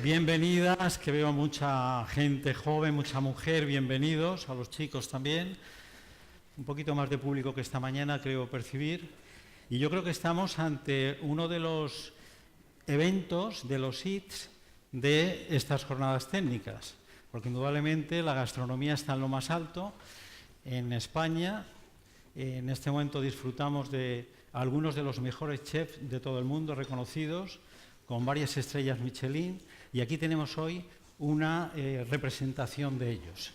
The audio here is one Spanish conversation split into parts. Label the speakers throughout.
Speaker 1: Bienvenidas, que veo mucha gente joven, mucha mujer, bienvenidos, a los chicos también. Un poquito más de público que esta mañana, creo percibir. Y yo creo que estamos ante uno de los eventos, de los hits de estas jornadas técnicas, porque indudablemente la gastronomía está en lo más alto en España. En este momento disfrutamos de algunos de los mejores chefs de todo el mundo, reconocidos, con varias estrellas Michelin, y aquí tenemos hoy una representación de ellos.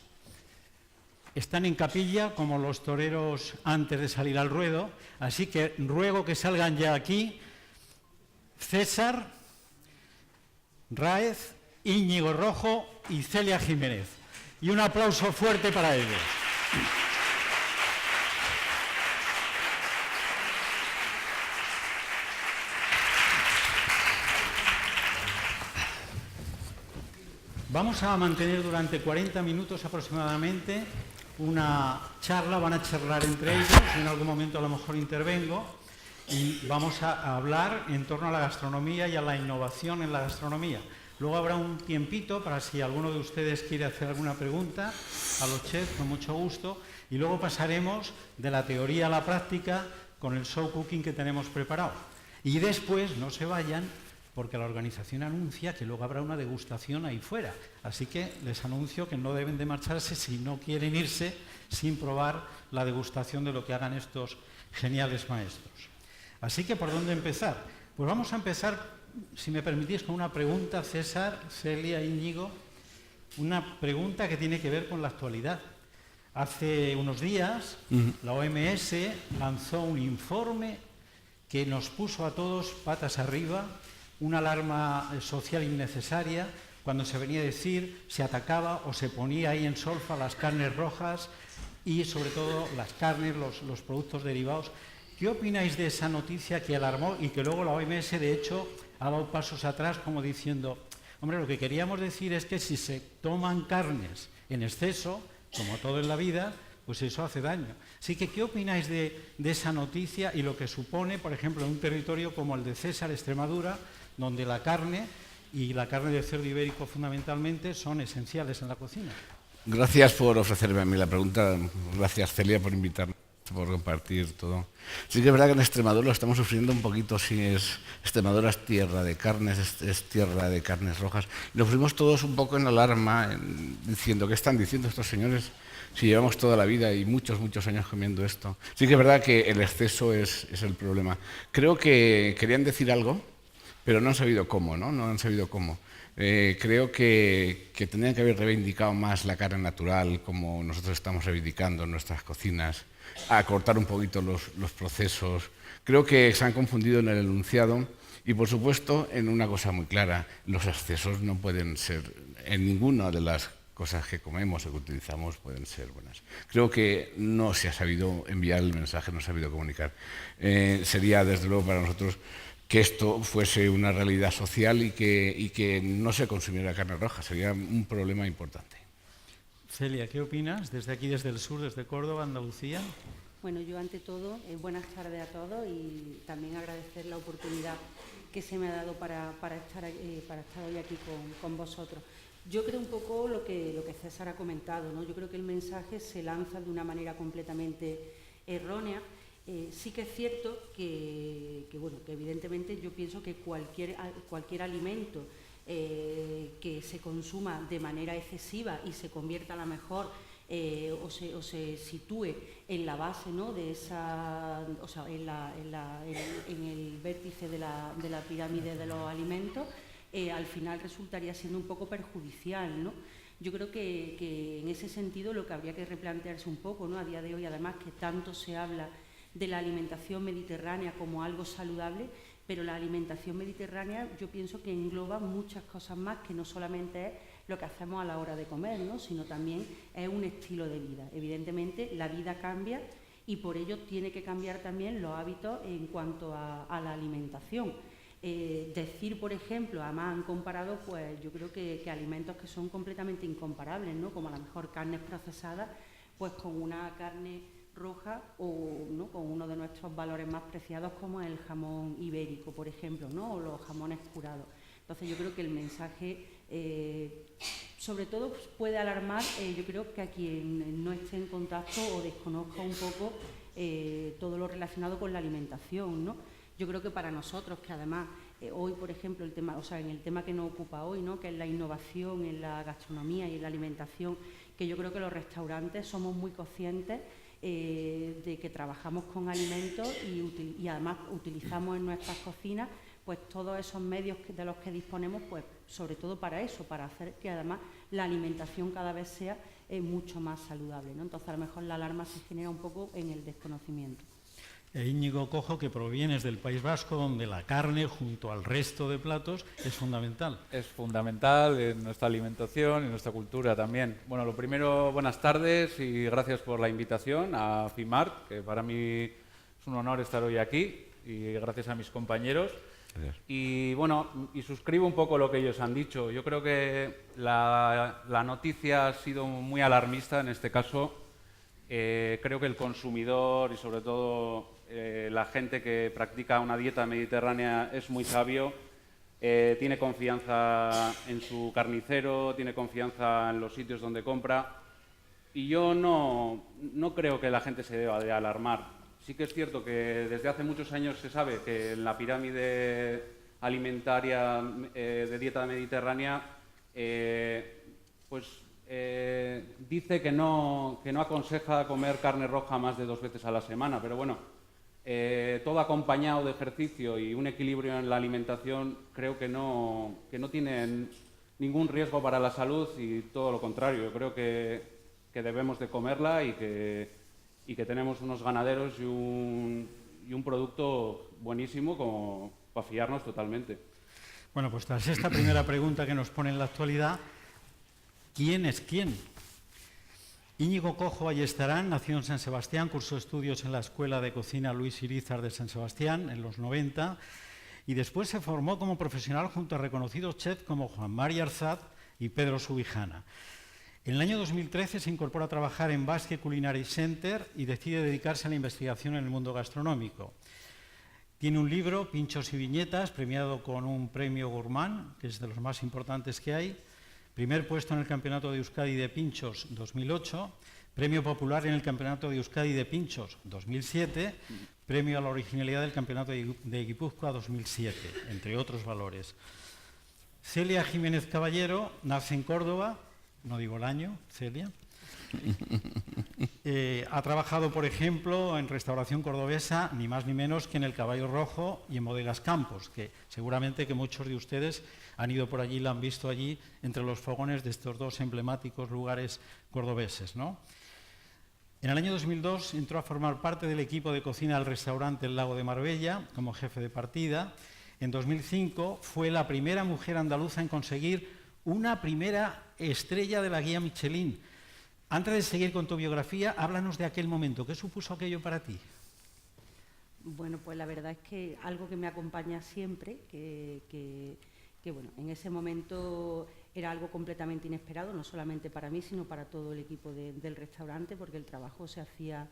Speaker 1: Están en capilla como los toreros antes de salir al ruedo, así que ruego que salgan ya aquí César Ráez, Íñigo Rojo y Celia Jiménez. Y un aplauso fuerte para ellos. Vamos a mantener durante 40 minutos aproximadamente una charla, van a charlar entre ellos, en algún momento a lo mejor intervengo, y vamos a hablar en torno a la gastronomía y a la innovación en la gastronomía. Luego habrá un tiempito para si alguno de ustedes quiere hacer alguna pregunta a los chefs, con mucho gusto, y luego pasaremos de la teoría a la práctica con el show cooking que tenemos preparado. Y después, no se vayan, porque la organización anuncia que luego habrá una degustación ahí fuera. Así que les anuncio que no deben de marcharse si no quieren irse sin probar la degustación de lo que hagan estos geniales maestros. Así que, ¿por dónde empezar? Pues vamos a empezar, si me permitís, con una pregunta, César, Celia, Íñigo, una pregunta que tiene que ver con la actualidad. Hace unos días, la OMS lanzó un informe que nos puso a todos patas arriba, una alarma social innecesaria, cuando se venía a decir, se atacaba o se ponía ahí en solfa las carnes rojas y sobre todo las carnes, los productos derivados. ¿Qué opináis de esa noticia que alarmó y que luego la OMS de hecho ha dado pasos atrás como diciendo, hombre, lo que queríamos decir es que si se toman carnes en exceso, como todo en la vida, pues eso hace daño. Así que, ¿qué opináis de esa noticia y lo que supone, por ejemplo, en un territorio como el de César, Extremadura, donde la carne y la carne de cerdo ibérico fundamentalmente son esenciales en la cocina?
Speaker 2: Gracias por ofrecerme a mí la pregunta. Gracias, Celia, por invitarme, por compartir todo. Sí que es verdad que en Extremadura lo estamos sufriendo un poquito. Sí, Extremadura es tierra de carnes, es tierra de carnes rojas. Y nos fuimos todos un poco en alarma, diciendo, ¿qué están diciendo estos señores? Si llevamos toda la vida y muchos años comiendo esto. Sí que es verdad que el exceso es el problema. Creo que querían decir algo, pero no han sabido cómo, ¿no? No han sabido cómo. Creo que tendrían que haber reivindicado más la carne natural, como nosotros estamos reivindicando en nuestras cocinas, acortar un poquito los procesos. Creo que se han confundido en el enunciado y, por supuesto, en una cosa muy clara, los excesos no pueden ser en ninguna de las cosas que comemos o que utilizamos pueden ser buenas. Creo que no se ha sabido enviar el mensaje, no se ha sabido comunicar. Sería, desde luego, para nosotros que esto fuese una realidad social y que no se consumiera carne roja. Sería un problema importante.
Speaker 1: Celia, ¿qué opinas desde aquí, desde el sur, desde Córdoba, Andalucía?
Speaker 3: Bueno, yo ante todo, buenas tardes a todos y también agradecer la oportunidad que se me ha dado para estar hoy aquí con vosotros. Yo creo un poco lo que César ha comentado, ¿no? Yo creo que el mensaje se lanza de una manera completamente errónea. Sí que es cierto que evidentemente yo pienso que cualquier alimento que se consuma de manera excesiva y se convierta a lo mejor o se sitúe en la base, ¿no?, de esa, o sea, en el vértice de la pirámide de los alimentos, al final resultaría siendo un poco perjudicial, ¿no? Yo creo que en ese sentido lo que habría que replantearse un poco, ¿no?, a día de hoy, además que tanto se habla de la alimentación mediterránea como algo saludable, pero la alimentación mediterránea yo pienso que engloba muchas cosas más, que no solamente es lo que hacemos a la hora de comer, ¿no?, sino también es un estilo de vida. Evidentemente la vida cambia y por ello tiene que cambiar también los hábitos en cuanto a la alimentación. Decir, por ejemplo, además han comparado, pues yo creo que alimentos que son completamente incomparables, ¿no?, como a lo mejor carnes procesadas, pues con una carne roja o, ¿no?, con uno de nuestros valores más preciados como el jamón ibérico, por ejemplo, ¿no?, o los jamones curados. Entonces yo creo que el mensaje, sobre todo, pues, puede alarmar, yo creo que a quien no esté en contacto o desconozca un poco todo lo relacionado con la alimentación, ¿no? Yo creo que para nosotros, que además hoy, por ejemplo, en el tema que nos ocupa hoy, ¿no?, que es la innovación en la gastronomía y en la alimentación, que yo creo que los restaurantes somos muy conscientes de que trabajamos con alimentos y además utilizamos en nuestras cocinas pues todos esos medios de los que disponemos, pues sobre todo para eso, para hacer que además la alimentación cada vez sea mucho más saludable, ¿no? Entonces a lo mejor la alarma se genera un poco en el desconocimiento.
Speaker 1: Íñigo Cojo, que provienes del País Vasco, donde la carne, junto al resto de platos, es fundamental.
Speaker 4: Es fundamental en nuestra alimentación y en nuestra cultura también. Bueno, lo primero, buenas tardes y gracias por la invitación a FIMART, que para mí es un honor estar hoy aquí, y gracias a mis compañeros.
Speaker 2: Gracias.
Speaker 4: Y bueno, y suscribo un poco lo que ellos han dicho. Yo creo que la noticia ha sido muy alarmista en este caso. Creo que el consumidor y sobre todo la gente que practica una dieta mediterránea es muy sabio, tiene confianza en su carnicero, tiene confianza en los sitios donde compra, y yo no creo que la gente se deba de alarmar. Sí que es cierto que desde hace muchos años se sabe que en la pirámide alimentaria de dieta mediterránea dice que no aconseja comer carne roja más de 2 veces a la semana, pero bueno, todo acompañado de ejercicio y un equilibrio en la alimentación creo que no tienen ningún riesgo para la salud, y todo lo contrario. Yo creo que debemos de comerla y que tenemos unos ganaderos y un producto buenísimo como para fiarnos totalmente.
Speaker 1: Bueno, pues tras esta primera pregunta que nos pone en la actualidad, ¿quién es quién? Íñigo Cojo Ayestarán nació en San Sebastián, cursó estudios en la Escuela de Cocina Luis Irízar de San Sebastián en los 90 y después se formó como profesional junto a reconocidos chefs como Juan Mari Arzat y Pedro Subijana. En el año 2013 se incorpora a trabajar en Basque Culinary Center y decide dedicarse a la investigación en el mundo gastronómico. Tiene un libro, Pinchos y Viñetas, premiado con un premio Gourmand, que es de los más importantes que hay. Primer puesto en el Campeonato de Euskadi de Pinchos 2008, Premio Popular en el Campeonato de Euskadi de Pinchos 2007, Premio a la Originalidad del Campeonato de Guipúzcoa 2007, entre otros valores. Celia Jiménez Caballero nace en Córdoba, no digo el año, Celia. Ha trabajado, por ejemplo, en restauración cordobesa, ni más ni menos que en el Caballo Rojo y en Bodegas Campos, que seguramente que muchos de ustedes han ido por allí, la han visto allí entre los fogones de estos dos emblemáticos lugares cordobeses, ¿no? En el año 2002 entró a formar parte del equipo de cocina del restaurante El Lago de Marbella como jefe de partida. En 2005 fue la primera mujer andaluza en conseguir una primera estrella de la guía Michelin. Antes de seguir con tu biografía, háblanos de aquel momento. ¿Qué supuso aquello para ti?
Speaker 3: Bueno, pues la verdad es que algo que me acompaña siempre, que bueno, en ese momento era algo completamente inesperado, no solamente para mí, sino para todo el equipo del restaurante, porque el trabajo se hacía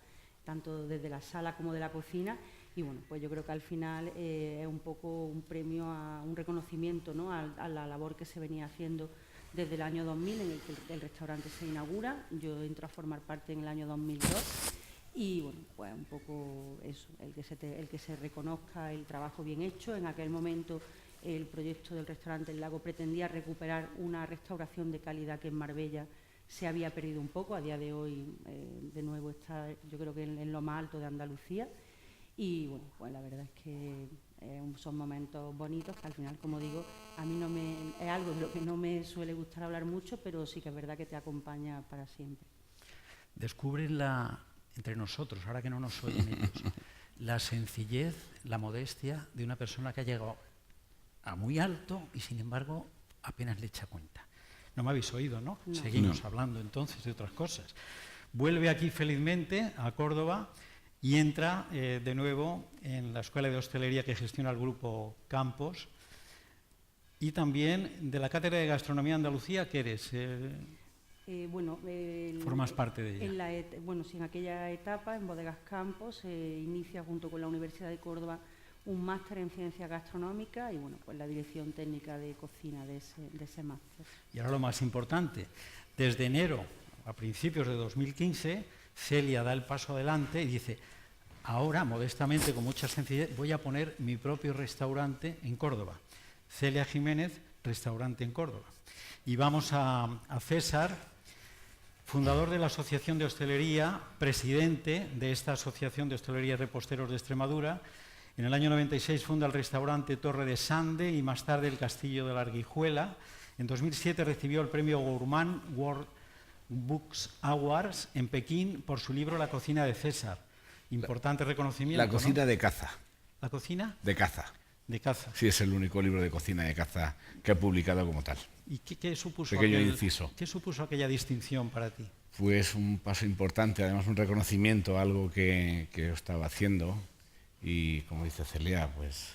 Speaker 3: tanto desde la sala como de la cocina, y bueno, pues yo creo que al final es un poco un premio, un reconocimiento, ¿no?, a la labor que se venía haciendo desde el año 2000, en el que el restaurante se inaugura. Yo entro a formar parte en el año 2002 y bueno, pues un poco eso, el que se reconozca el trabajo bien hecho. En aquel momento el proyecto del restaurante El Lago pretendía recuperar una restauración de calidad que en Marbella se había perdido un poco. A día de hoy de nuevo está, yo creo que en lo más alto de Andalucía, y bueno, pues la verdad es que son momentos bonitos que al final, como digo, a mí es algo de lo que no me suele gustar hablar mucho, pero sí que es verdad que te acompaña para siempre.
Speaker 1: Descubres entre nosotros, ahora que no nos oyen ellos, la sencillez, la modestia de una persona que ha llegado a muy alto y sin embargo apenas le echa cuenta. No me habéis oído, ¿no?
Speaker 3: No.
Speaker 1: Seguimos
Speaker 2: No.
Speaker 1: hablando entonces de otras cosas. Vuelve aquí felizmente a Córdoba y entra de nuevo en la Escuela de Hostelería que gestiona el Grupo Campos, y también de la Cátedra de Gastronomía Andalucía, que eres... formas parte de ella.
Speaker 3: En aquella etapa, en Bodegas Campos, inicia junto con la Universidad de Córdoba un máster en ciencias gastronómicas y bueno, pues la dirección técnica de cocina de ese máster.
Speaker 1: Y ahora lo más importante, desde enero a principios de 2015, Celia da el paso adelante y dice, ahora, modestamente, con mucha sencillez, voy a poner mi propio restaurante en Córdoba. Celia Jiménez, restaurante en Córdoba. Y vamos a César, fundador de la Asociación de Hostelería, presidente de esta Asociación de Hostelería y Reposteros de Extremadura. En el año 96 funda el restaurante Torre de Sande y más tarde el Castillo de la Arguijuela. En 2007 recibió el premio Gourmand World Books Awards en Pekín por su libro La cocina de César. Importante reconocimiento.
Speaker 2: La cocina,
Speaker 1: ¿no?
Speaker 2: de caza.
Speaker 1: ¿La cocina?
Speaker 2: De caza.
Speaker 1: De caza.
Speaker 2: Sí, es el único libro de cocina de caza que ha publicado como tal.
Speaker 1: ¿Y qué supuso,
Speaker 2: Pequeño inciso.
Speaker 1: ¿Qué supuso aquella distinción para ti?
Speaker 2: Pues un paso importante, además un reconocimiento a algo que yo estaba haciendo y, como dice Celia, pues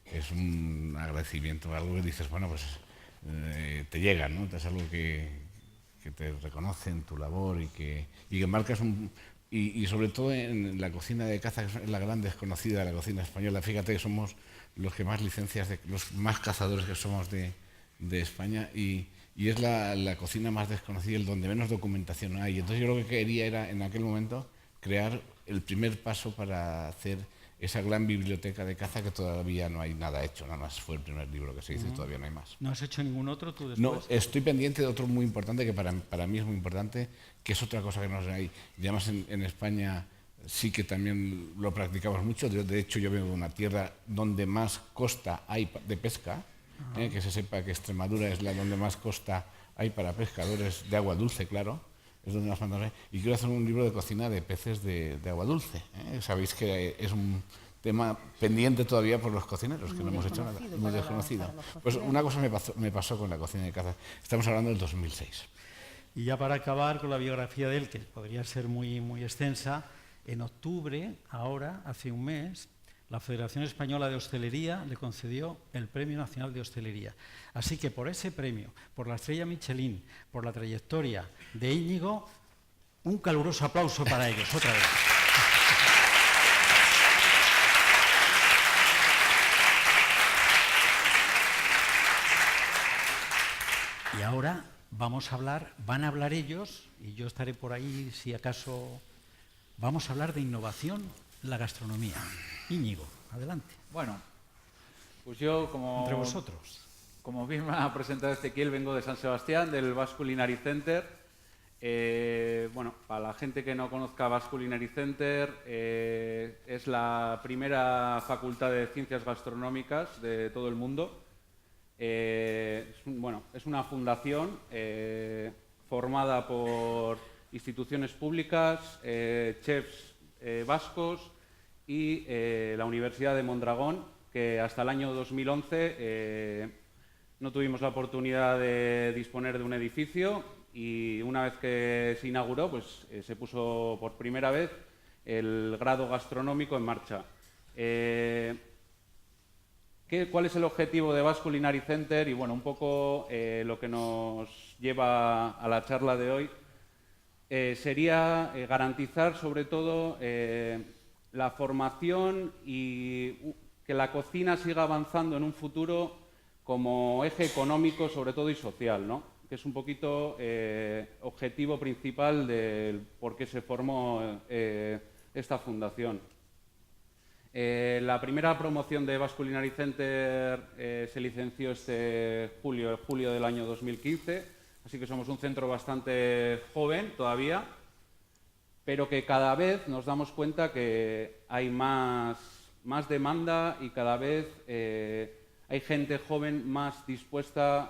Speaker 2: es un agradecimiento, algo que dices, bueno, pues te llega, ¿no? Es algo que te reconoce en tu labor y que marcas y sobre todo en la cocina de caza, que es la gran desconocida de la cocina española. Fíjate que somos los que más licencias, los más cazadores que somos de España y es la cocina más desconocida, el donde menos documentación hay. Entonces yo lo que quería era, en aquel momento, crear el primer paso para hacer esa gran biblioteca de caza que todavía no hay nada hecho, nada más fue el primer libro que se hizo y todavía no hay más.
Speaker 1: ¿No has hecho ningún otro tú después?
Speaker 2: No, estoy pendiente de otro muy importante, que para mí es muy importante, que es otra cosa que no hay. Y además en España sí que también lo practicamos mucho. De hecho, yo vengo de una tierra donde más costa hay de pesca, que se sepa que Extremadura es la donde más costa hay para pescadores de agua dulce, claro. Es donde más mandan. Y quiero hacer un libro de cocina de peces de agua dulce. Sabéis que es un tema pendiente todavía por los cocineros, que no hemos hecho nada, muy desconocido. Pues una cosa me pasó con la cocina de caza. Estamos hablando del 2006.
Speaker 1: Y ya para acabar con la biografía de él, que podría ser muy, muy extensa, en octubre, ahora, hace un mes, la Federación Española de Hostelería le concedió el Premio Nacional de Hostelería. Así que por ese premio, por la estrella Michelin, por la trayectoria de Íñigo, un caluroso aplauso para ellos, otra vez. Y ahora van a hablar ellos, y yo estaré por ahí si acaso. Vamos a hablar de innovación en la gastronomía. Íñigo, adelante.
Speaker 4: Bueno, pues yo
Speaker 1: Entre vosotros.
Speaker 4: Como bien me ha presentado Ezequiel, vengo de San Sebastián, del Basque Culinary Center. Bueno, para la gente que no conozca Basque Culinary Center, es la primera facultad de ciencias gastronómicas de todo el mundo. Es una fundación formada por instituciones públicas, chefs vascos y la Universidad de Mondragón, que hasta el año 2011 no tuvimos la oportunidad de disponer de un edificio y una vez que se inauguró, pues se puso por primera vez el grado gastronómico en marcha. ¿Cuál es el objetivo de Basque Culinary Center? Y bueno, un poco lo que nos lleva a la charla de hoy sería garantizar sobre todo la formación y que la cocina siga avanzando en un futuro como eje económico sobre todo y social, ¿no? Que es un poquito objetivo principal del por qué se formó esta fundación. La primera promoción de Basque Culinary Center se licenció julio del año 2015, así que somos un centro bastante joven todavía, pero que cada vez nos damos cuenta que hay más demanda y cada vez hay gente joven más dispuesta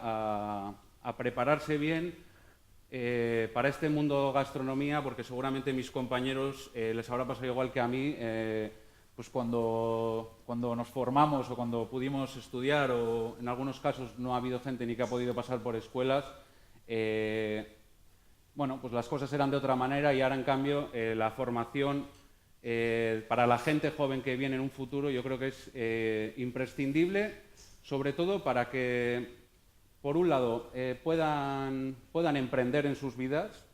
Speaker 4: a prepararse bien para este mundo gastronomía, porque seguramente mis compañeros les habrá pasado igual que a mí, pues cuando nos formamos o cuando pudimos estudiar, o en algunos casos no ha habido gente ni que ha podido pasar por escuelas, bueno, pues las cosas eran de otra manera y ahora en cambio la formación para la gente joven que viene en un futuro yo creo que es imprescindible, sobre todo para que por un lado puedan emprender en sus vidas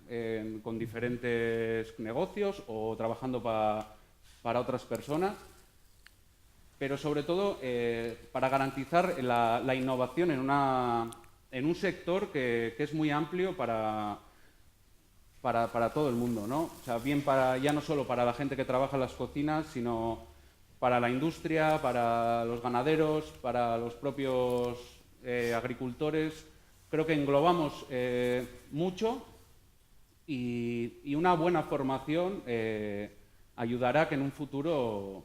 Speaker 4: con diferentes negocios o trabajando para otras personas, pero sobre todo para garantizar la innovación en un sector que es muy amplio para todo el mundo, ¿no? O sea, bien ya no solo para la gente que trabaja en las cocinas, sino para la industria, para los ganaderos, para los propios agricultores. Creo que englobamos mucho y una buena formación ayudará a que en un futuro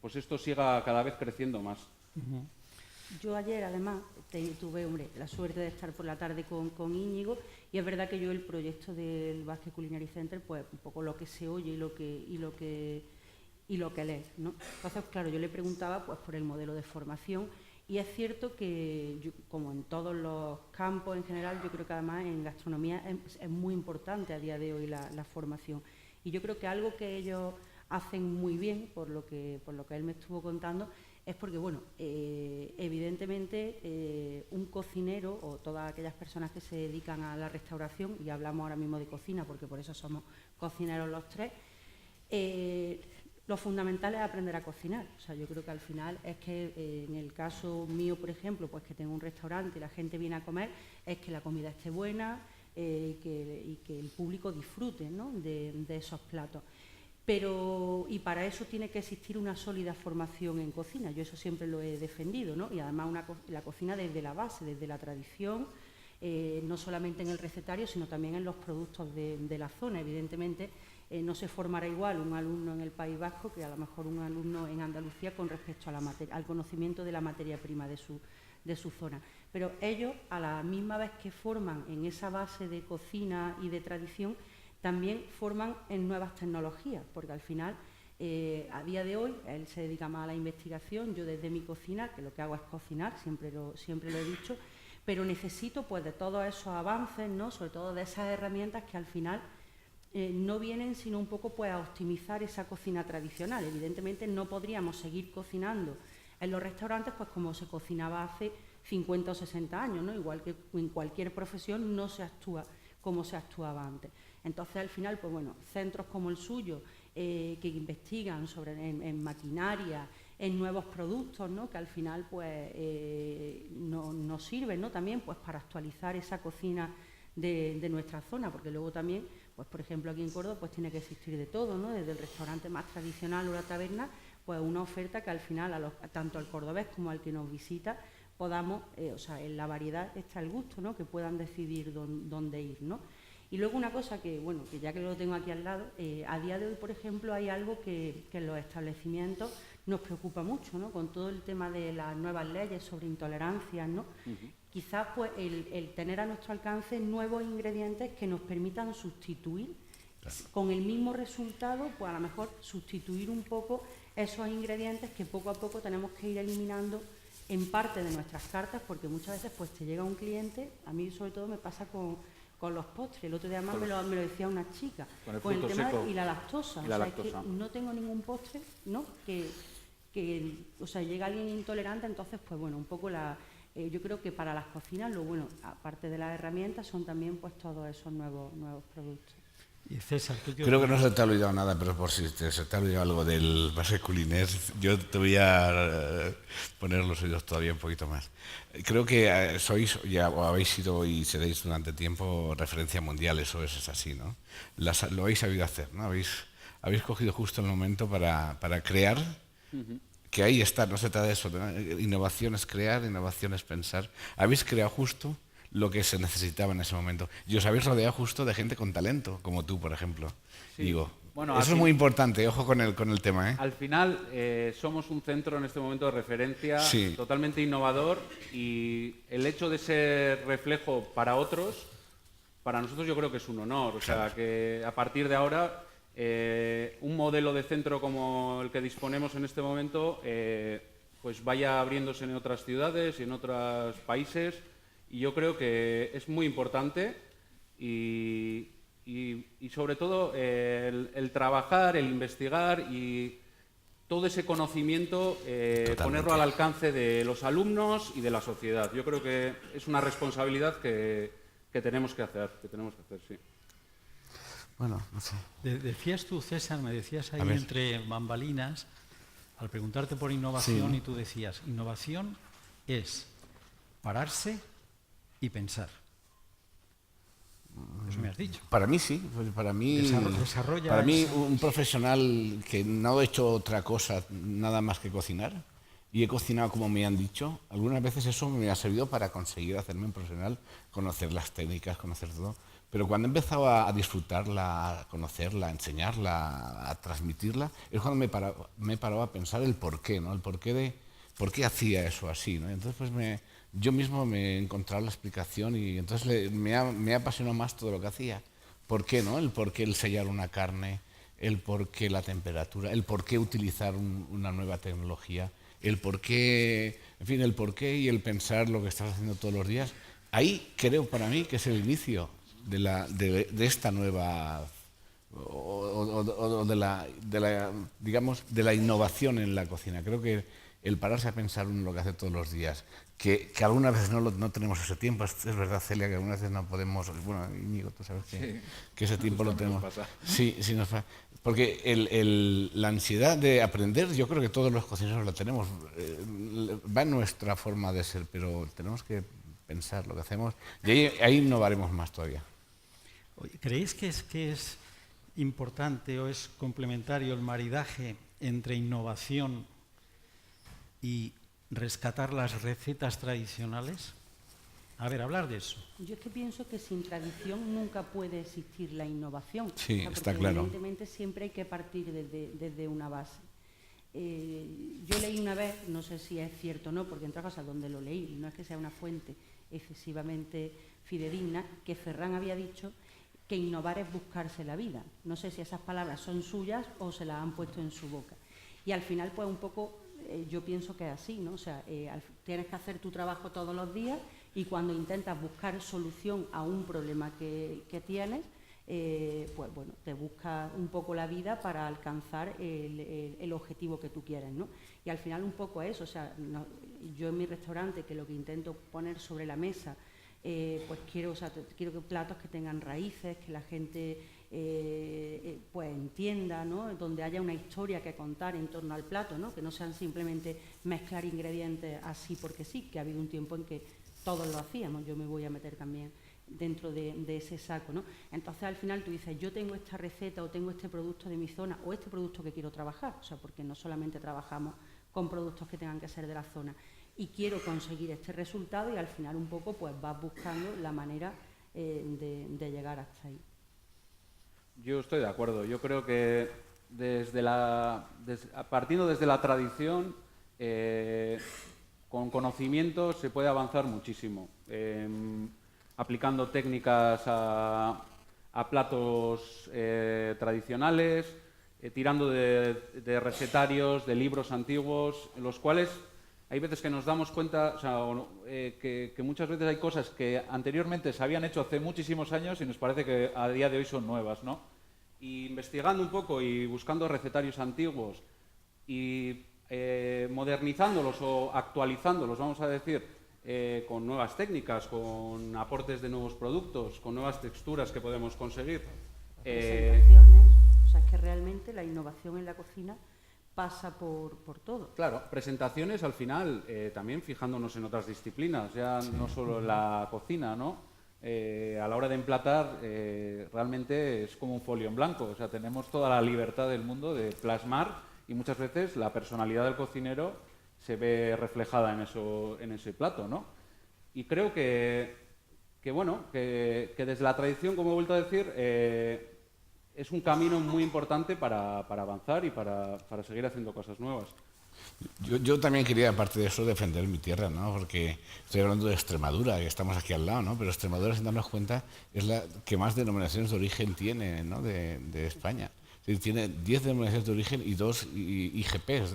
Speaker 4: pues esto siga cada vez creciendo más.
Speaker 3: Yo ayer, además, tuve la suerte de estar por la tarde con Íñigo, y es verdad que yo el proyecto del Basque Culinary Center, pues un poco lo que se oye y lo que lees, ¿no? Entonces, claro, yo le preguntaba pues por el modelo de formación, y es cierto que, como en todos los campos en general, yo creo que además en gastronomía es muy importante a día de hoy la formación. Y yo creo que algo que ellos hacen muy bien, por lo que él me estuvo contando, es porque, bueno, evidentemente un cocinero o todas aquellas personas que se dedican a la restauración, y hablamos ahora mismo de cocina porque por eso somos cocineros los tres, lo fundamental es aprender a cocinar. O sea, yo creo que al final es que en el caso mío, por ejemplo, pues que tengo un restaurante y la gente viene a comer, es que la comida esté buena y que el público disfrute, ¿no?, de esos platos. Y para eso tiene que existir una sólida formación en cocina. Yo eso siempre lo he defendido, ¿no? Y además la cocina desde la base, desde la tradición, no solamente en el recetario, sino también en los productos de la zona. Evidentemente, no se formará igual un alumno en el País Vasco que a lo mejor un alumno en Andalucía con respecto al conocimiento de la materia prima de su zona. Pero ellos, a la misma vez que forman en esa base de cocina y de tradición, también forman en nuevas tecnologías, porque al final, a día de hoy, él se dedica más a la investigación, yo desde mi cocina, que lo que hago es cocinar, siempre lo he dicho, pero necesito pues de todos esos avances, ¿no?, sobre todo de esas herramientas que al final no vienen sino un poco pues a optimizar esa cocina tradicional. Evidentemente no podríamos seguir cocinando en los restaurantes pues como se cocinaba hace 50 o 60 años, ¿no? Igual que en cualquier profesión no se actúa como se actuaba antes. Entonces, al final, pues bueno, centros como el suyo, que investigan en maquinaria, en nuevos productos, ¿no?, que al final pues nos sirven, ¿no?, también pues para actualizar esa cocina de nuestra zona, porque luego también, pues por ejemplo aquí en Córdoba pues tiene que existir de todo, ¿no?, desde el restaurante más tradicional o la taberna, pues una oferta que al final tanto al cordobés como al que nos visita podamos, o sea, en la variedad está el gusto, ¿no?, que puedan decidir dónde ir, ¿no? Y luego una cosa que, bueno, que ya que lo tengo aquí al lado, a día de hoy, por ejemplo, hay algo que en los establecimientos nos preocupa mucho, ¿no?, con todo el tema de las nuevas leyes sobre intolerancias, ¿no? Quizás pues el tener a nuestro alcance nuevos ingredientes que nos permitan sustituir, con el mismo resultado, pues a lo mejor sustituir un poco esos ingredientes que poco a poco tenemos que ir eliminando en parte de nuestras cartas, porque muchas veces pues te llega un cliente, a mí sobre todo me pasa con los postres. El otro día además me lo decía una chica, con el tema y la lactosa. Es que no tengo ningún postre, ¿no?, que o sea, llega alguien intolerante, entonces pues bueno, un poco yo creo que para las cocinas lo bueno, aparte de las herramientas, son también pues todos esos nuevos productos.
Speaker 1: Y César, ¿tú qué
Speaker 2: Creo que
Speaker 1: opinas?
Speaker 2: no se te ha olvidado nada, pero por si se te ha olvidado algo del Basque Culinaire, yo te voy a poner los oídos todavía un poquito más. Creo que sois, ya o habéis sido y seréis durante tiempo referencia mundial, eso es así, ¿no? Lo habéis sabido hacer, ¿no? Habéis cogido justo el momento para crear, que ahí está, no se trata de eso, ¿no? Innovación es crear, innovación es pensar. Habéis creado justo lo que se necesitaba en ese momento. Y os habéis rodeado justo de gente con talento, como tú, por ejemplo.
Speaker 4: Sí.
Speaker 2: Digo,
Speaker 4: bueno,
Speaker 2: eso es muy importante, ojo con el tema, ¿eh?
Speaker 4: Al final somos un centro en este momento de referencia
Speaker 2: Sí.
Speaker 4: totalmente innovador, y el hecho de ser reflejo para otros, para nosotros yo creo que es un honor. O sea, que a partir de ahora un modelo de centro como el que disponemos en este momento pues vaya abriéndose en otras ciudades y en otros países. Y yo creo que es muy importante y sobre todo el trabajar, el investigar y todo ese conocimiento ponerlo al alcance de los alumnos y de la sociedad. Yo creo que es una responsabilidad que tenemos que hacer, sí.
Speaker 2: Bueno, no sé.
Speaker 1: Decías tú, César, me decías ahí entre bambalinas, al preguntarte por innovación
Speaker 2: Sí.
Speaker 1: y tú decías, innovación es pararse y pensar. Eso me has dicho.
Speaker 2: Para mí sí, pues
Speaker 1: Desarrolla
Speaker 2: para mí
Speaker 1: esa-
Speaker 2: un profesional que no he hecho otra cosa nada más que cocinar y he cocinado como me han dicho, algunas veces eso me ha servido para conseguir hacerme un profesional, conocer las técnicas, conocer todo. Pero cuando he empezado a disfrutarla, a conocerla, a enseñarla, a transmitirla, es cuando me he parado a pensar el porqué, ¿no? El porqué de por qué hacía eso así, ¿no? Entonces pues yo mismo me he encontrado la explicación y entonces me ha apasionado más todo lo que hacía. ¿Por qué, no? El por qué el sellar una carne, el por qué la temperatura, el por qué utilizar una nueva tecnología, el por qué, en fin, el por qué y el pensar lo que estás haciendo todos los días. Ahí creo para mí que es el inicio de esta nueva o digamos, de la innovación en la cocina. Creo que el pararse a pensar uno lo que hace todos los días, que algunas veces no tenemos ese tiempo, es verdad, Celia, que algunas veces no podemos, bueno, Íñigo, tú sabes que ese tiempo lo tenemos. Sí, sí nos pasa. Porque la ansiedad de aprender, yo creo que todos los cocineros la tenemos, va en nuestra forma de ser, pero tenemos que pensar lo que hacemos y ahí innovaremos más todavía.
Speaker 1: Oye, ¿creéis que es importante o es complementario el maridaje entre innovación y rescatar las recetas tradicionales? A ver, hablar de eso.
Speaker 3: Yo es que pienso que sin tradición nunca puede existir la innovación.
Speaker 2: Sí,
Speaker 3: porque
Speaker 2: está claro.
Speaker 3: Evidentemente siempre hay que partir desde una base. Yo leí una vez, no sé si es cierto o no, porque entre otras cosas donde lo leí, no es que sea una fuente excesivamente fidedigna, que Ferran había dicho que innovar es buscarse la vida. No sé si esas palabras son suyas o se las han puesto en su boca. Y al final, pues un poco, yo pienso que es así, ¿no? O sea, tienes que hacer tu trabajo todos los días y cuando intentas buscar solución a un problema que tienes, pues bueno, te buscas un poco la vida para alcanzar el objetivo que tú quieres, ¿no? Y al final un poco eso, o sea, yo en mi restaurante, que lo que intento poner sobre la mesa, pues quiero que platos que tengan raíces, que la gente pues entienda, ¿no? Donde haya una historia que contar en torno al plato, ¿no? Que no sean simplemente mezclar ingredientes así porque sí, que ha habido un tiempo en que todos lo hacíamos, yo me voy a meter también dentro de ese saco, ¿no? Entonces al final tú dices, yo tengo esta receta o tengo este producto de mi zona o este producto que quiero trabajar, o sea, porque no solamente trabajamos con productos que tengan que ser de la zona, y quiero conseguir este resultado y al final un poco pues vas buscando la manera de llegar hasta ahí.
Speaker 4: Yo estoy de acuerdo. Yo creo que partiendo desde la tradición, con conocimiento se puede avanzar muchísimo. Aplicando técnicas a platos tradicionales, tirando de recetarios, de libros antiguos, en los cuales hay veces que nos damos cuenta, o sea, que muchas veces hay cosas que anteriormente se habían hecho hace muchísimos años y nos parece que a día de hoy son nuevas, ¿no? Y investigando un poco y buscando recetarios antiguos y modernizándolos o actualizándolos, vamos a decir, con nuevas técnicas, con aportes de nuevos productos, con nuevas texturas que podemos conseguir.
Speaker 3: Presentaciones, o sea, es que realmente la innovación en la cocina pasa por todo.
Speaker 4: Claro, presentaciones al final, también fijándonos en otras disciplinas, ya no solo en la cocina, ¿no? A la hora de emplatar, realmente es como un folio en blanco, o sea, tenemos toda la libertad del mundo de plasmar y muchas veces la personalidad del cocinero se ve reflejada en ese plato, ¿no? Y creo que desde la tradición, como he vuelto a decir, es un camino muy importante para avanzar y para seguir haciendo cosas nuevas.
Speaker 2: Yo también quería, aparte de eso, defender mi tierra, ¿no? Porque estoy hablando de Extremadura, que estamos aquí al lado, ¿no? Pero Extremadura, sin darnos cuenta, es la que más denominaciones de origen tiene, ¿no? de España. Es decir, tiene 10 denominaciones de origen y 2 IGPs.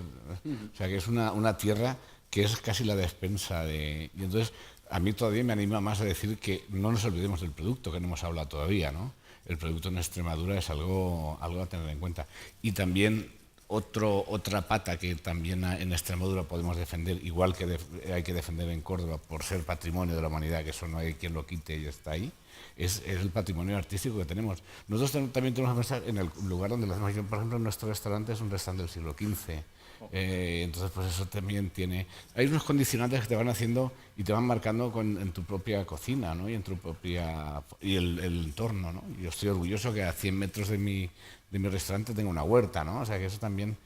Speaker 2: O sea, que es una tierra que es casi la despensa de... Y entonces, a mí todavía me anima más a decir que no nos olvidemos del producto, que no hemos hablado todavía, ¿no? El producto en Extremadura es algo a tener en cuenta. Y también otra pata que también en Extremadura podemos defender, igual que hay que defender en Córdoba por ser patrimonio de la humanidad, que eso no hay quien lo quite y está ahí, es el patrimonio artístico que tenemos. Nosotros también tenemos que pensar en el lugar donde lo hacemos. Por ejemplo, nuestro restaurante es un restaurante del siglo XV. Entonces, pues eso también tiene... Hay unos condicionantes que te van haciendo y te van marcando en tu propia cocina, ¿no? Y en tu propia... y el entorno, ¿no? Yo estoy orgulloso que a 100 metros de mi restaurante tenga una huerta, ¿no? O sea, que eso también...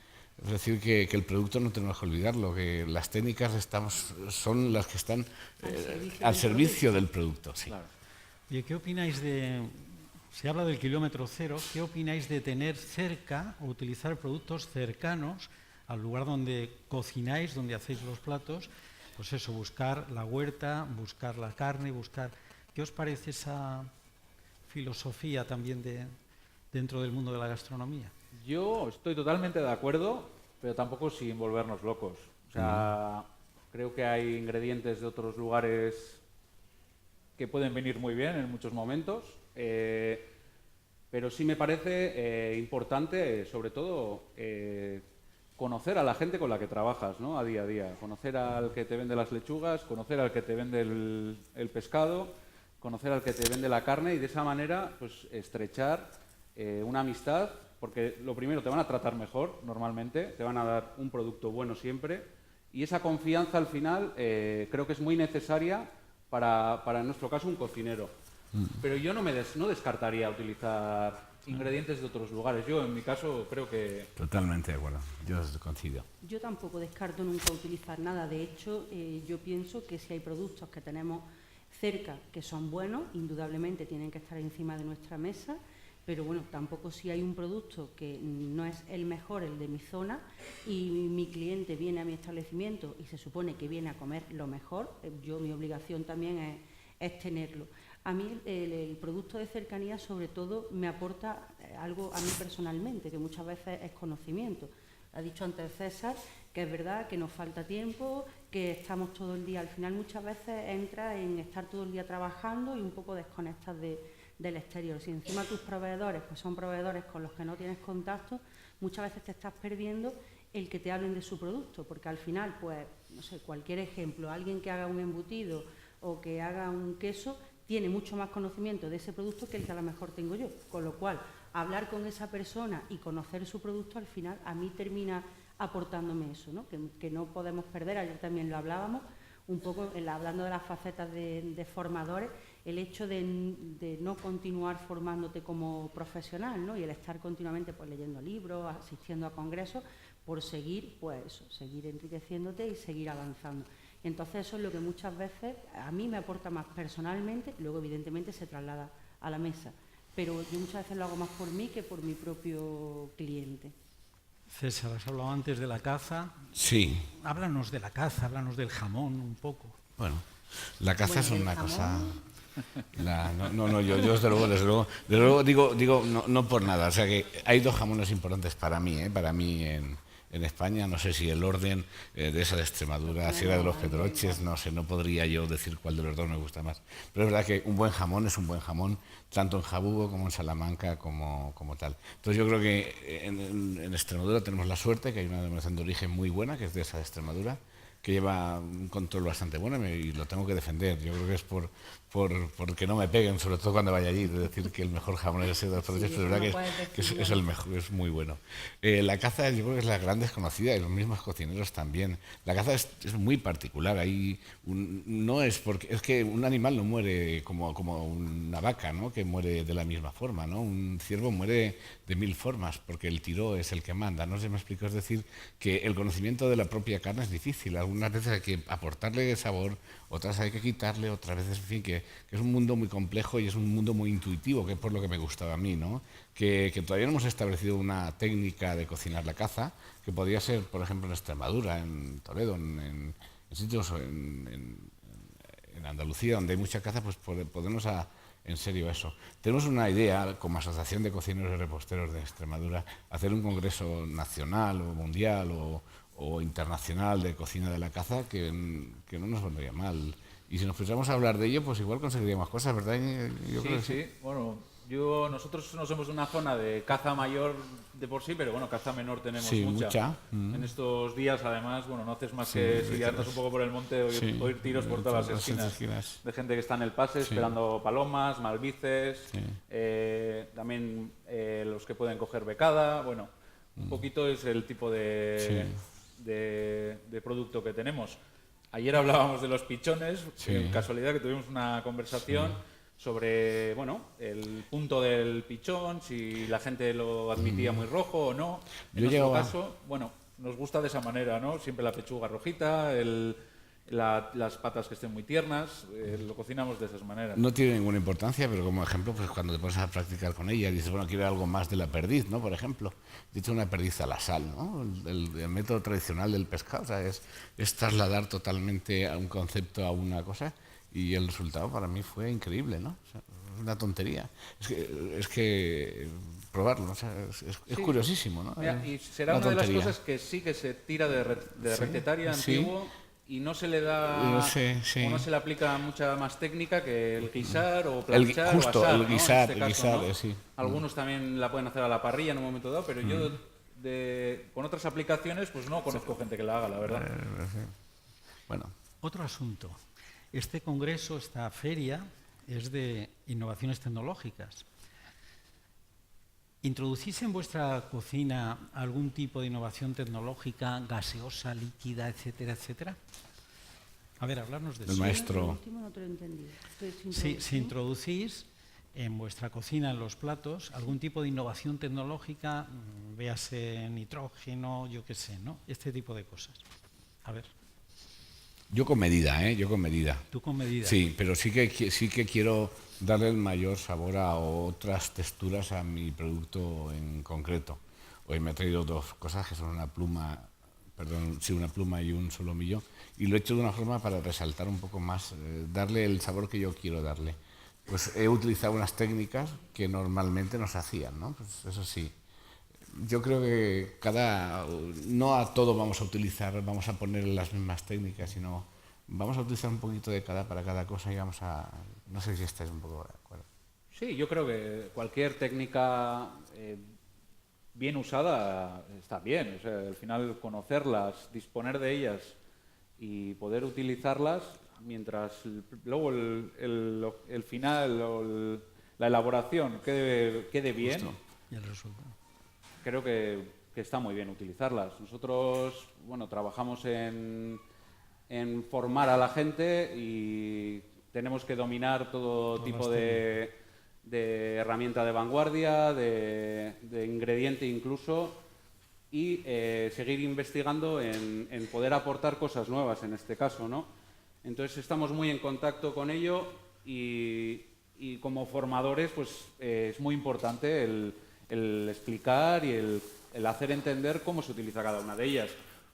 Speaker 2: Es decir, que el producto no tenemos que olvidarlo, que las técnicas son las que están al servicio del producto. Sí.
Speaker 1: Claro. ¿Y qué opináis de... Se habla del kilómetro cero, ¿qué opináis de tener cerca o utilizar productos cercanos al lugar donde cocináis, donde hacéis los platos? Pues eso, buscar la huerta, buscar la carne, buscar... ¿Qué os parece esa filosofía también dentro del mundo de la gastronomía?
Speaker 4: Yo estoy totalmente de acuerdo, pero tampoco sin volvernos locos. O sea, creo que hay ingredientes de otros lugares que pueden venir muy bien en muchos momentos, pero sí me parece importante, sobre todo, conocer a la gente con la que trabajas, ¿no? A día, conocer al que te vende las lechugas, conocer al que te vende el pescado, conocer al que te vende la carne y de esa manera pues estrechar una amistad, porque lo primero, te van a tratar mejor normalmente, te van a dar un producto bueno siempre y esa confianza al final creo que es muy necesaria para en nuestro caso un cocinero. Pero yo no descartaría utilizar ingredientes de otros lugares. Yo en mi caso creo que...
Speaker 2: Totalmente de acuerdo, yo coincido.
Speaker 3: Yo tampoco descarto nunca utilizar nada. De hecho, yo pienso que si hay productos que tenemos cerca que son buenos, indudablemente tienen que estar encima de nuestra mesa, pero bueno, tampoco si hay un producto que no es el mejor, el de mi zona, y mi cliente viene a mi establecimiento y se supone que viene a comer lo mejor, mi obligación también es tenerlo. A mí el producto de cercanía sobre todo me aporta algo a mí personalmente, que muchas veces es conocimiento. Ha dicho antes César que es verdad que nos falta tiempo, que estamos todo el día, al final muchas veces entra en estar todo el día trabajando y un poco desconectas del exterior. Si encima tus proveedores pues son proveedores con los que no tienes contacto, muchas veces te estás perdiendo el que te hablen de su producto, porque al final, pues, no sé, cualquier ejemplo, alguien que haga un embutido o que haga un queso, tiene mucho más conocimiento de ese producto que el que a lo mejor tengo yo, con lo cual hablar con esa persona y conocer su producto al final a mí termina aportándome eso, ¿no? Que no podemos perder. Ayer también lo hablábamos un poco hablando de las facetas de formadores, el hecho de no continuar formándote como profesional, ¿no? Y el estar continuamente pues leyendo libros, asistiendo a congresos, por seguir pues eso, seguir enriqueciéndote y seguir avanzando. Y entonces eso es lo que muchas veces a mí me aporta más personalmente, luego evidentemente se traslada a la mesa, pero yo muchas veces lo hago más por mí que por mi propio cliente.
Speaker 1: César, has hablado antes de la caza.
Speaker 2: Sí.
Speaker 1: Háblanos de la caza, háblanos del jamón un poco.
Speaker 2: Bueno, la caza es una cosa... yo desde luego digo no por nada. O sea que hay dos jamones importantes para mí en España. No sé si el orden de esa de Extremadura, Sierra de los Pedroches, no sé, no podría yo decir cuál de los dos me gusta más. Pero es verdad que un buen jamón es un buen jamón, tanto en Jabugo como en Salamanca como tal. Entonces yo creo que en Extremadura tenemos la suerte que hay una denominación de origen muy buena, que es de esa de Extremadura, que lleva un control bastante bueno y lo tengo que defender. Yo creo que es porque no me peguen, sobre todo cuando vaya allí, de decir que el mejor jamón es ese de los Pedroches, pero es verdad que es el mejor, es muy bueno. La caza yo creo que es la gran desconocida y los mismos cocineros también. La caza es muy particular, no es porque es que un animal no muere como una vaca, ¿no? Que muere de la misma forma, ¿no? Un ciervo muere de 1000 formas porque el tiro es el que manda, no sé si me explico, es decir, que el conocimiento de la propia carne es difícil, algunas veces hay que aportarle sabor, otras hay que quitarle, otras veces, en fin, que es un mundo muy complejo y es un mundo muy intuitivo, que es por lo que me gustaba a mí, ¿no? Que todavía no hemos establecido una técnica de cocinar la caza, que podría ser, por ejemplo, en Extremadura, en Toledo, en sitios, en Andalucía, donde hay mucha caza, pues podemos en serio eso. Tenemos una idea, como Asociación de Cocineros y Reposteros de Extremadura, hacer un congreso nacional o mundial o internacional de cocina de la caza que no nos vendría mal. Y si nos pusiéramos a hablar de ello, pues igual conseguiríamos cosas, ¿verdad? Yo creo que sí.
Speaker 4: Bueno, nosotros no somos una zona de caza mayor de por sí, pero bueno, caza menor tenemos mucha. En estos días, además, bueno, no haces más que si andas un poco por el monte, oír tiros por todas las esquinas. De gente que está en el pase esperando palomas, malvices, también los que pueden coger becada, bueno, un poquito es el tipo de
Speaker 5: de producto que tenemos. Ayer hablábamos de los pichones,
Speaker 2: Sí.
Speaker 5: casualidad que tuvimos una conversación sobre, bueno, el punto del pichón, si la gente lo admitía muy rojo o no. En nuestro caso, bueno, nos gusta de esa manera, ¿no? Siempre la pechuga rojita, las patas que estén muy tiernas, lo cocinamos de esas maneras.
Speaker 2: No tiene ninguna importancia, pero como ejemplo, pues cuando te pones a practicar con ella, dices, bueno, quiero algo más de la perdiz, ¿no? Por ejemplo, he hecho una perdiz a la sal, ¿no? El método tradicional del pescado, o sea, es trasladar totalmente a un concepto a una cosa, y el resultado para mí fue increíble, ¿no? O sea, una tontería. Es que probarlo, o sea, es curiosísimo, ¿no?
Speaker 5: Mira, y será una de las cosas que sí que se tira de recetaria antiguo. Y no se le da, o no se le aplica mucha más técnica que el guisar o planchar
Speaker 2: justo,
Speaker 5: o asar,
Speaker 2: el guisar,
Speaker 5: ¿no? En este
Speaker 2: el
Speaker 5: caso,
Speaker 2: guisar,
Speaker 5: ¿no?
Speaker 2: sí.
Speaker 5: Algunos también la pueden hacer a la parrilla en un momento dado, pero yo con otras aplicaciones pues no conozco gente que la haga, la verdad.
Speaker 2: Bueno.
Speaker 1: Otro asunto. Este congreso, esta feria, es de innovaciones tecnológicas. ¿Introducís en vuestra cocina algún tipo de innovación tecnológica, gaseosa, líquida, etcétera, etcétera? A ver, hablarnos de eso.
Speaker 2: El maestro.
Speaker 3: El último no te lo he entendido.
Speaker 1: Si introducís en vuestra cocina, en los platos, algún tipo de innovación tecnológica, véase nitrógeno, yo qué sé, ¿no? Este tipo de cosas. A ver.
Speaker 2: Yo con medida, ¿eh? Yo con medida.
Speaker 1: Tú con medida.
Speaker 2: Sí, pero sí que quiero darle el mayor sabor a otras texturas a mi producto en concreto. Hoy me he traído dos cosas que son una pluma y un solomillo, y lo he hecho de una forma para resaltar un poco más, darle el sabor que yo quiero darle. Pues he utilizado unas técnicas que normalmente no se hacían, ¿no? Pues eso sí. Yo creo que no a todo vamos a poner las mismas técnicas, sino vamos a utilizar un poquito de cada para cada cosa y vamos a... No sé si estáis un poco de acuerdo.
Speaker 5: Sí, yo creo que cualquier técnica bien usada está bien. O sea, al final conocerlas, disponer de ellas y poder utilizarlas, mientras luego el final o la elaboración quede bien.
Speaker 1: Justo. Y el resultado.
Speaker 5: Creo que está muy bien utilizarlas. Nosotros, bueno, trabajamos en formar a la gente y tenemos que dominar todo tipo de herramienta de vanguardia, de ingrediente incluso, y seguir investigando en poder aportar cosas nuevas en este caso, ¿no? Entonces estamos muy en contacto con ello y como formadores pues es muy importante el explicar y el hacer entender cómo se utiliza cada una de ellas.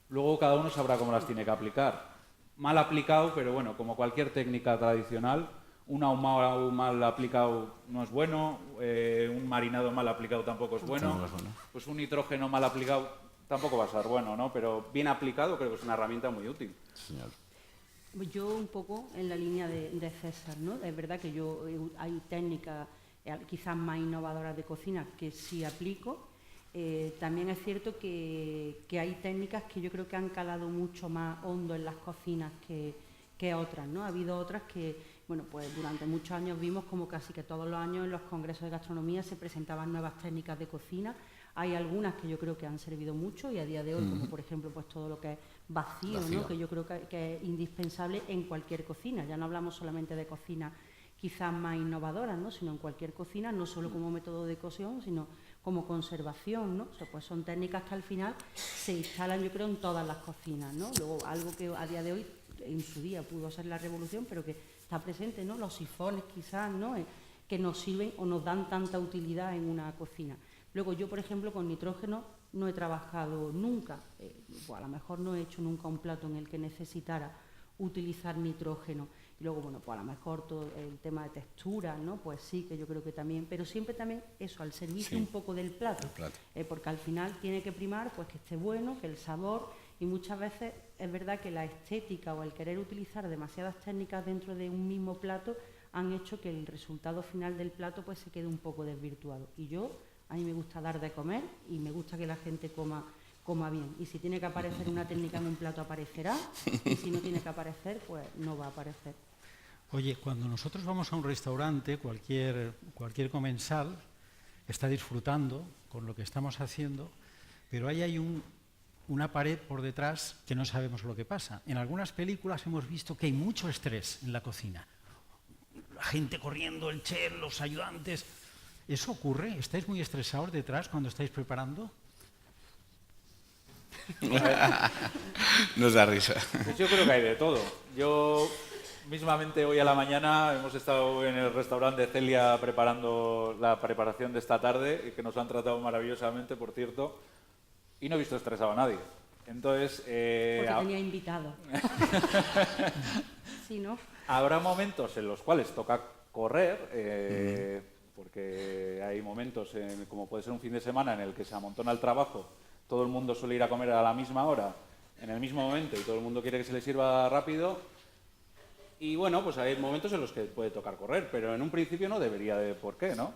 Speaker 5: Luego cada uno sabrá cómo las tiene que aplicar. Mal aplicado, pero bueno, como cualquier técnica tradicional, un ahumado mal aplicado no es bueno, un marinado mal aplicado tampoco es bueno, pues un nitrógeno mal aplicado tampoco va a ser bueno, ¿no? Pero bien aplicado creo que es una herramienta muy útil.
Speaker 2: Señor.
Speaker 3: Yo un poco en la línea de César, ¿no? Es verdad que hay técnicas quizás más innovadoras de cocina que sí aplico. También es cierto que hay técnicas que yo creo que han calado mucho más hondo en las cocinas que otras, ¿no? Ha habido otras que, bueno, pues durante muchos años vimos como casi que todos los años en los congresos de gastronomía se presentaban nuevas técnicas de cocina. Hay algunas que yo creo que han servido mucho y a día de hoy, como por ejemplo pues todo lo que es vacío, ¿no? Que yo creo que es indispensable en cualquier cocina. Ya no hablamos solamente de cocina quizás más innovadoras, ¿no? Sino en cualquier cocina, no solo como método de cocción, sino como conservación, ¿no? O sea, pues son técnicas que al final se instalan, yo creo, en todas las cocinas, ¿no? Luego, algo que a día de hoy, en su día, pudo ser la revolución, pero que está presente, ¿no? Los sifones, quizás, ¿no? Que nos sirven o nos dan tanta utilidad en una cocina. Luego, yo, por ejemplo, con nitrógeno no he trabajado nunca, pues a lo mejor no he hecho nunca un plato en el que necesitara utilizar nitrógeno. Y luego, bueno, pues a lo mejor todo el tema de textura, ¿no? Pues sí, que yo creo que también, pero siempre también eso, al servicio un poco del plato. Porque al final tiene que primar pues que esté bueno, que el sabor, y muchas veces es verdad que la estética o el querer utilizar demasiadas técnicas dentro de un mismo plato han hecho que el resultado final del plato pues se quede un poco desvirtuado. Y a mí me gusta dar de comer y me gusta que la gente coma bien. Y si tiene que aparecer una técnica en un plato, aparecerá. Y si no tiene que aparecer, pues no va a aparecer.
Speaker 1: Oye, cuando nosotros vamos a un restaurante, cualquier comensal está disfrutando con lo que estamos haciendo, pero ahí hay un una pared por detrás que no sabemos lo que pasa. En algunas películas hemos visto que hay mucho estrés en la cocina. La gente corriendo, el chef, los ayudantes. ¿Eso ocurre? ¿Estáis muy estresados detrás cuando estáis preparando?
Speaker 2: Nos da risa.
Speaker 5: Pues yo creo que hay de todo. Yo mismamente hoy a la mañana hemos estado en el restaurante de Celia preparando la preparación de esta tarde, que nos han tratado maravillosamente, por cierto, y no he visto estresado a nadie. Entonces,
Speaker 3: Porque tenía invitado. Sí, ¿no?
Speaker 5: habrá momentos en los cuales toca correr, porque hay momentos, como puede ser un fin de semana, en el que se amontona el trabajo, todo el mundo suele ir a comer a la misma hora, en el mismo momento, y todo el mundo quiere que se le sirva rápido. Y bueno, pues hay momentos en los que puede tocar correr, pero en un principio no debería de por qué, ¿no?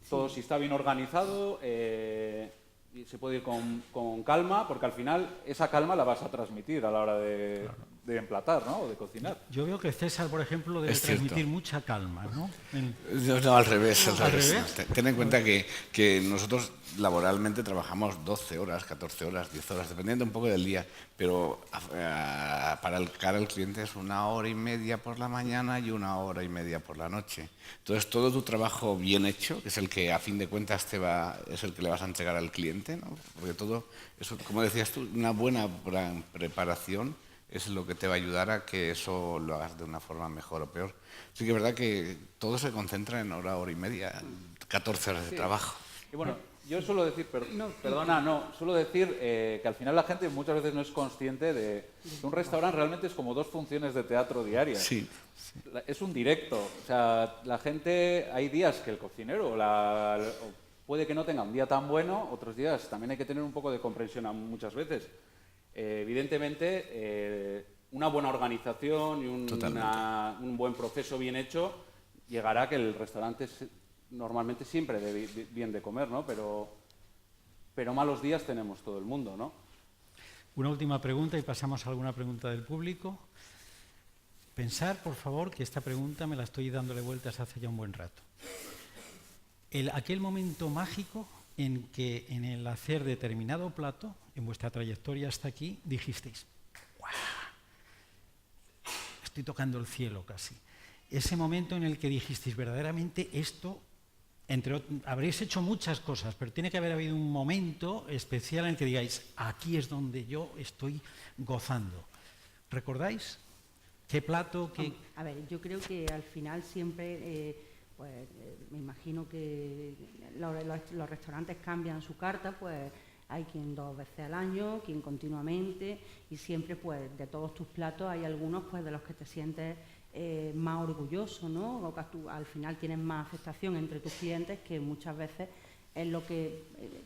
Speaker 5: Todo, si está bien organizado, y se puede ir con calma, porque al final esa calma la vas a transmitir a la hora de emplatar, ¿no? O de cocinar.
Speaker 1: Yo veo que César, por ejemplo, debe
Speaker 2: Es cierto.
Speaker 1: transmitir mucha calma, ¿no?
Speaker 2: No, al revés.
Speaker 1: ¿Al revés?
Speaker 2: Ten en cuenta que nosotros laboralmente trabajamos 12 horas, 14 horas, 10 horas, dependiendo un poco del día, pero para el cara al cliente es 1 hora y media por la mañana y 1 hora y media por la noche. Entonces, todo tu trabajo bien hecho, que es el que a fin de cuentas es el que le vas a entregar al cliente, ¿no? Porque todo, eso, como decías tú, una buena preparación es lo que te va a ayudar a que eso lo hagas de una forma mejor o peor. Sí que es verdad que todo se concentra en hora y media, 14 horas de trabajo.
Speaker 5: Y bueno, yo suelo decir, suelo decir que al final la gente muchas veces no es consciente de que un restaurante realmente es como 2 funciones de teatro diarias.
Speaker 2: Sí.
Speaker 5: Es un directo. O sea, la gente, hay días que el cocinero o puede que no tenga un día tan bueno, otros días también hay que tener un poco de comprensión muchas veces. Evidentemente, una buena organización y un buen proceso bien hecho llegará a que el restaurante normalmente siempre dé bien de comer, ¿no? Pero malos días tenemos todo el mundo, ¿no?
Speaker 1: Una última pregunta y pasamos a alguna pregunta del público. Pensar, por favor, que esta pregunta me la estoy dándole vueltas hace ya un buen rato. Aquel momento mágico en que en el hacer determinado plato, en vuestra trayectoria hasta aquí, dijisteis, ¡guau! Estoy tocando el cielo casi. Ese momento en el que dijisteis, verdaderamente esto, habréis hecho muchas cosas, pero tiene que haber habido un momento especial en el que digáis, aquí es donde yo estoy gozando. ¿Recordáis? ¿Qué plato?
Speaker 3: A ver, yo creo que al final siempre, me imagino que los restaurantes cambian su carta, pues hay quien 2 veces al año, quien continuamente, y siempre pues de todos tus platos hay algunos pues de los que te sientes más orgulloso, ¿no? O que tú al final tienes más aceptación entre tus clientes, que muchas veces es lo que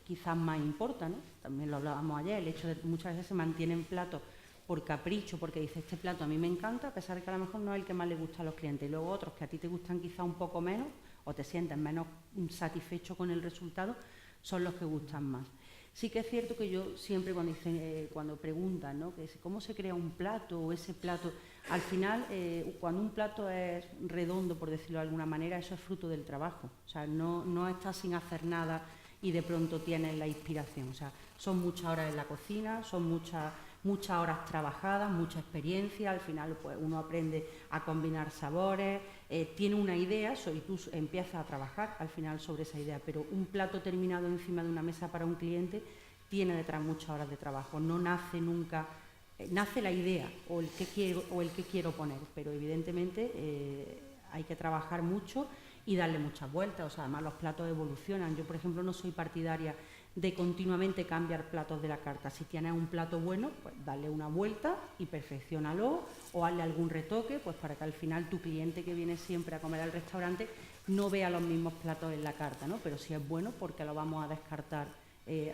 Speaker 3: quizás más importa, ¿no? También lo hablábamos ayer, el hecho de que muchas veces se mantienen platos por capricho, porque dices, este plato a mí me encanta, a pesar de que a lo mejor no es el que más le gusta a los clientes, y luego otros que a ti te gustan quizá un poco menos, o te sientes menos satisfecho con el resultado, son los que gustan más. Sí que es cierto que yo siempre cuando preguntan, ¿no?, que cómo se crea un plato o ese plato, al final cuando un plato es redondo, por decirlo de alguna manera, eso es fruto del trabajo. O sea, no estás sin hacer nada y de pronto tienes la inspiración. O sea, son muchas horas en la cocina, son muchas horas trabajadas, mucha experiencia. Al final pues uno aprende a combinar sabores, tiene una idea y tú empiezas a trabajar al final sobre esa idea, pero un plato terminado encima de una mesa para un cliente tiene detrás muchas horas de trabajo, no nace nunca, nace la idea o el que quiero poner, pero evidentemente hay que trabajar mucho y darle muchas vueltas. O sea, además los platos evolucionan. Yo, por ejemplo, no soy partidaria de continuamente cambiar platos de la carta. Si tienes un plato bueno, pues dale una vuelta y perfecciónalo, o hazle algún retoque, pues para que al final tu cliente que viene siempre a comer al restaurante no vea los mismos platos en la carta, ¿no? Pero si es bueno, porque lo vamos a descartar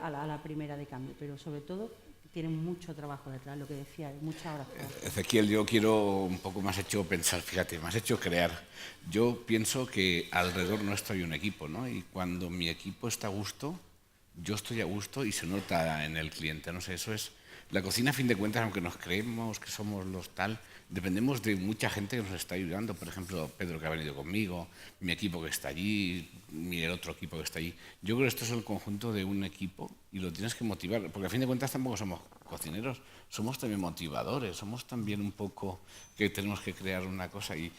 Speaker 3: a la primera de cambio. Pero sobre todo tienen mucho trabajo detrás, lo que decía, muchas horas.
Speaker 2: Ezequiel, yo quiero un poco más hecho pensar, fíjate, más hecho crear. Yo pienso que alrededor nuestro hay un equipo, ¿no? Y cuando mi equipo está a gusto, yo estoy a gusto y se nota en el cliente, no sé, eso es... La cocina, a fin de cuentas, aunque nos creemos que somos los tal, dependemos de mucha gente que nos está ayudando. Por ejemplo, Pedro, que ha venido conmigo, mi equipo que está allí, el otro equipo que está allí. Yo creo que esto es el conjunto de un equipo y lo tienes que motivar, porque a fin de cuentas tampoco somos cocineros somos también motivadores, somos también un poco que tenemos que crear una cosa y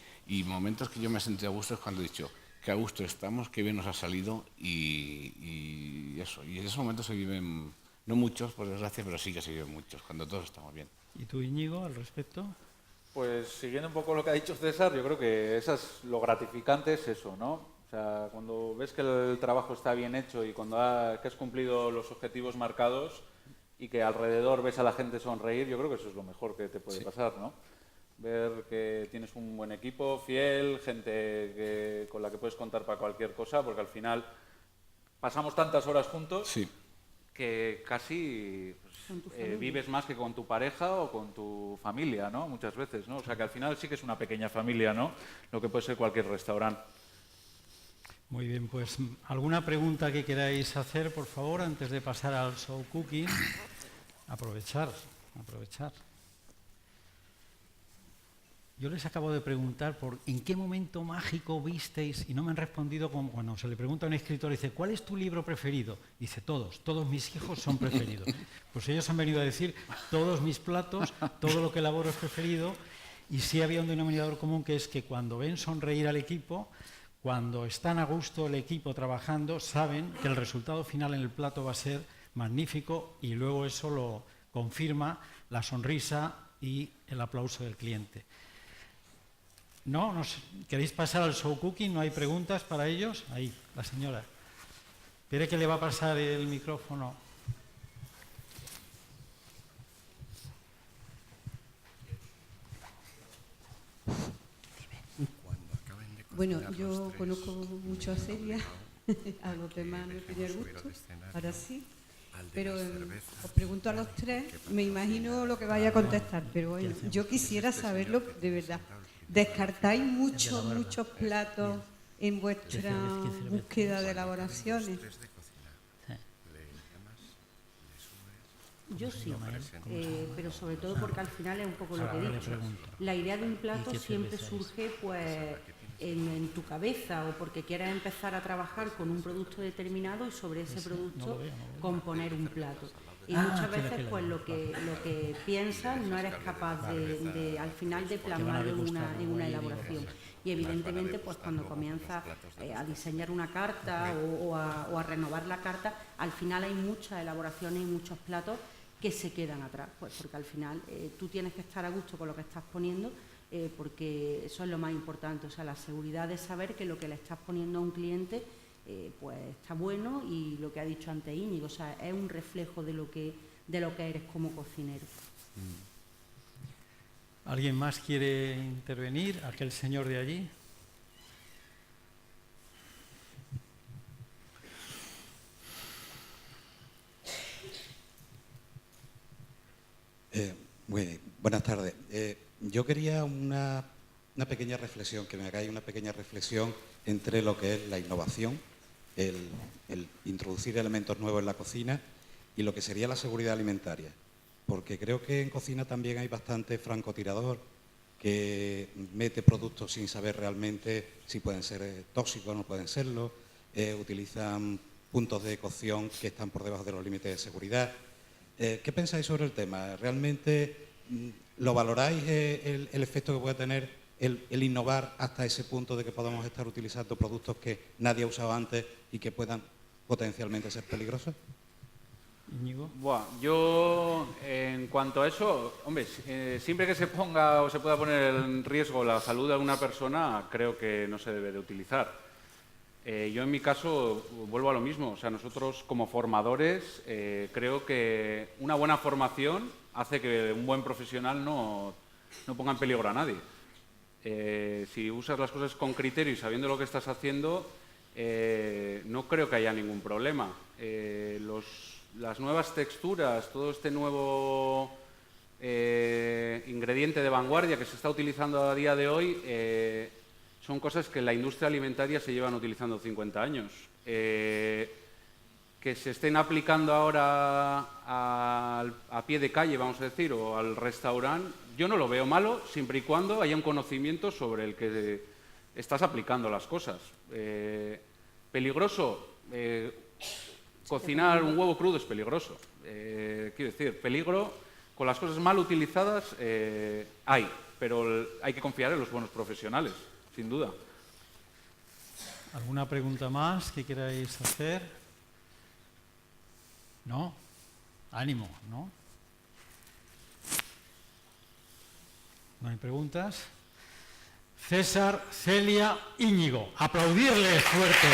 Speaker 2: momentos que yo me he sentido a gusto es cuando he dicho que a gusto estamos, que bien nos ha salido y eso. Y esos momentos se viven, no muchos, por desgracia, pero sí que se viven muchos, cuando todos estamos bien.
Speaker 1: ¿Y tú, Íñigo, al respecto?
Speaker 5: Pues siguiendo un poco lo que ha dicho César, yo creo que lo gratificante es eso, ¿no? O sea, cuando ves que el trabajo está bien hecho y cuando que has cumplido los objetivos marcados y que alrededor ves a la gente sonreír, yo creo que eso es lo mejor que te puede pasar, ¿no? Ver que tienes un buen equipo, fiel, gente con la que puedes contar para cualquier cosa, porque al final pasamos tantas horas juntos que casi vives más que con tu pareja o con tu familia, ¿no? Muchas veces, ¿no? O sea que al final sí que es una pequeña familia, ¿no? Lo que puede ser cualquier restaurante.
Speaker 1: Muy bien, pues ¿alguna pregunta que queráis hacer, por favor, antes de pasar al show cooking? Aprovechar. Yo les acabo de preguntar por en qué momento mágico visteis, y no me han respondido como, bueno, se le pregunta a un escritor, dice, ¿cuál es tu libro preferido? Dice, todos mis hijos son preferidos. Pues ellos han venido a decir, todos mis platos, todo lo que elaboro es preferido, y sí había un denominador común que es que cuando ven sonreír al equipo, cuando están a gusto el equipo trabajando, saben que el resultado final en el plato va a ser magnífico y luego eso lo confirma la sonrisa y el aplauso del cliente. ¿No? ¿Queréis pasar al show cooking? ¿No hay preguntas para ellos? Ahí, la señora. Espere que le va a pasar el micrófono.
Speaker 6: Bueno, yo conozco mucho a Celia, a los demás no tenía el gusto, ahora sí, pero os pregunto a los tres, me imagino lo que vaya a contestar, pero bueno, yo quisiera saberlo de verdad. ¿Descartáis muchos platos en vuestra búsqueda de elaboraciones?
Speaker 3: Yo sí, pero sobre todo porque al final es un poco lo que he dicho. La idea de un plato siempre surge pues en tu cabeza o porque quieras empezar a trabajar con un producto determinado y sobre ese producto componer un plato. Y muchas veces pues lo que piensas no eres capaz de al final de plasmarlo en una elaboración. Y evidentemente pues cuando comienzas a diseñar una carta o a renovar la carta, al final hay muchas elaboraciones y muchos platos que se quedan atrás, pues porque al final tú tienes que estar a gusto con lo que estás poniendo, porque eso es lo más importante, o sea, la seguridad de saber que lo que le estás poniendo a un cliente pues está bueno y lo que ha dicho antes Íñigo, o sea, es un reflejo de lo que eres como cocinero.
Speaker 1: ¿Alguien más quiere intervenir? Aquel señor de allí.
Speaker 7: Buenas tardes. Yo quería una pequeña reflexión, que me hagáis una pequeña reflexión entre lo que es la innovación, el introducir elementos nuevos en la cocina y lo que sería la seguridad alimentaria. Porque creo que en cocina también hay bastante francotirador que mete productos sin saber realmente si pueden ser tóxicos o no pueden serlo, utilizan puntos de cocción que están por debajo de los límites de seguridad. ¿Qué pensáis sobre el tema? ¿Realmente lo valoráis el efecto que puede tener el innovar hasta ese punto de que podamos estar utilizando productos que nadie ha usado antes y que puedan potencialmente ser peligrosos?
Speaker 1: Íñigo.
Speaker 5: Yo, en cuanto a eso, hombre, siempre que se ponga o se pueda poner en riesgo la salud de alguna persona, creo que no se debe de utilizar. Yo en mi caso vuelvo a lo mismo, o sea, nosotros como formadores creo que una buena formación hace que un buen profesional no ponga en peligro a nadie. Si usas las cosas con criterio y sabiendo lo que estás haciendo, no creo que haya ningún problema. Las nuevas texturas, todo este nuevo ingrediente de vanguardia que se está utilizando a día de hoy, son cosas que en la industria alimentaria se llevan utilizando 50 años. Que se estén aplicando ahora a pie de calle, vamos a decir, o al restaurante, yo no lo veo malo, siempre y cuando haya un conocimiento sobre el que estás aplicando las cosas. Peligroso, cocinar un huevo crudo es peligroso. Quiero decir, peligro, con las cosas mal utilizadas hay, pero hay que confiar en los buenos profesionales, sin duda.
Speaker 1: ¿Alguna pregunta más que queráis hacer? ¿No? Ánimo, ¿no? ¿No hay preguntas? César, Celia, Íñigo. ¡Aplaudirles fuerte!